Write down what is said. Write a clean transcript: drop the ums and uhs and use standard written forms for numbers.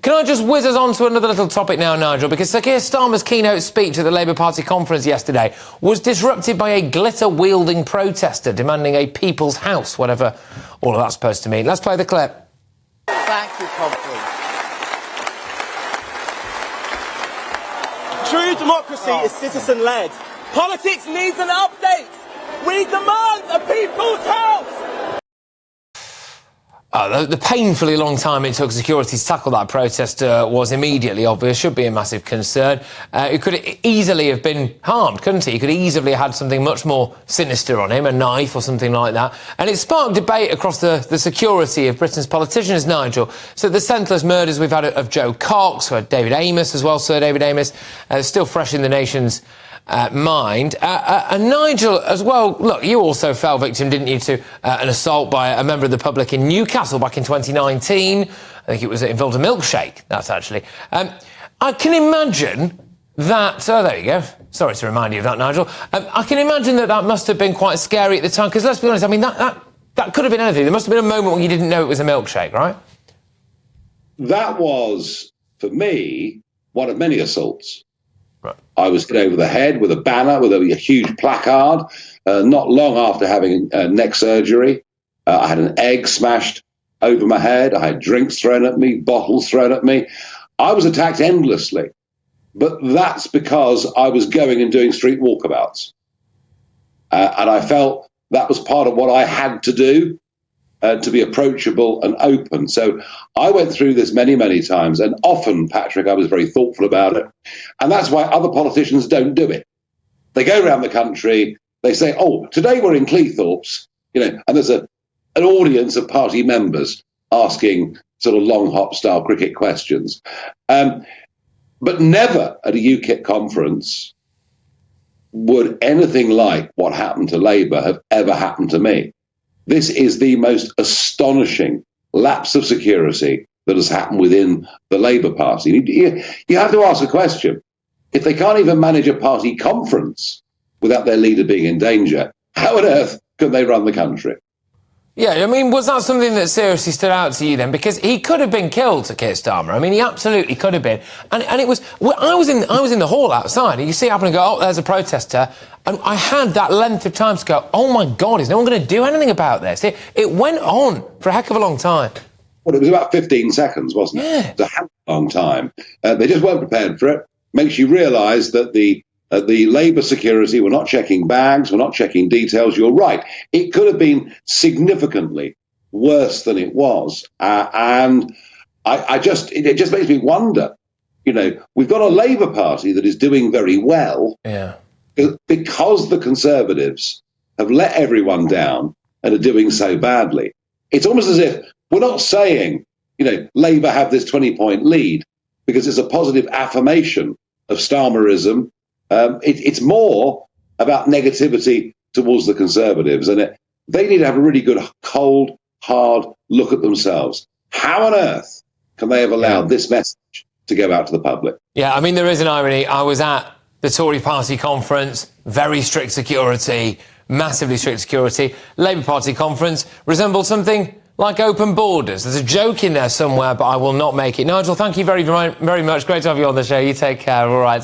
Can I just whiz us on to another little topic now, Nigel? Because Sir Keir Starmer's keynote speech at the Labour Party conference yesterday was disrupted by a glitter-wielding protester demanding a people's house, whatever all of that's supposed to mean. Let's play the clip. Thank you, conference. True democracy is citizen-led. Politics needs an update. We demand a people's house. The painfully long time it took security to tackle that protester was immediately obvious, should be a massive concern. He could easily have been harmed, couldn't he? He could easily have had something much more sinister on him, a knife or something like that. And it sparked debate across the security of Britain's politicians, Nigel. So the senseless murders we've had of Joe Cox, David Amos as well, Sir David Amos, still fresh in the nation's mind. And Nigel, as well, look, you also fell victim, didn't you, to an assault by a member of the public in Newcastle back in 2019. I think it involved a milkshake, that's actually. I can imagine that... Oh, there you go. Sorry to remind you of that, Nigel. I can imagine that must have been quite scary at the time, because let's be honest, I mean, that could have been anything. There must have been a moment when you didn't know it was a milkshake, right? That was, for me, one of many assaults. Right. I was hit over the head with a banner, with a huge placard, not long after having neck surgery. I had an egg smashed over my head. I had drinks thrown at me, bottles thrown at me. I was attacked endlessly. But that's because I was going and doing street walkabouts. And I felt that was part of what I had to do to be approachable and open. So I went through this many, many times. And often, Patrick, I was very thoughtful about it. And that's why other politicians don't do it. They go around the country, they say, oh, today we're in Cleethorpes, and there's an audience of party members asking sort of long hop style cricket questions. But never at a UKIP conference would anything like what happened to Labour have ever happened to me. This is the most astonishing lapse of security that has happened within the Labour Party. You have to ask a question. If they can't even manage a party conference without their leader being in danger, how on earth can they run the country? Yeah, I mean, was that something that seriously stood out to you then? Because he could have been killed, to Keir Starmer. I mean, he absolutely could have been. And it was... Well, I was in the hall outside, and you see it happen and go, oh, there's a protester. And I had that length of time to go, oh, my God, is no one going to do anything about this? It went on for a heck of a long time. Well, it was about 15 seconds, wasn't it? Yeah. It's a heck of a long time. They just weren't prepared for it. Makes you realise that the Labour security were not checking bags, were not checking details. You're right. It could have been significantly worse than it was. And it just makes me wonder, we've got a Labour Party that is doing very well. Yeah. Because the Conservatives have let everyone down and are doing so badly. It's almost as if we're not saying, Labour have this 20-point lead because it's a positive affirmation of Starmerism. It's more about negativity towards the Conservatives, and they need to have a really good, cold, hard look at themselves. How on earth can they have allowed this message to go out to the public? Yeah, I mean, there is an irony. I was at the Tory party conference, very strict security, massively strict security. Labour Party conference resembled something like open borders. There's a joke in there somewhere, but I will not make it. Nigel, thank you very, very much. Great to have you on the show. You take care. All right.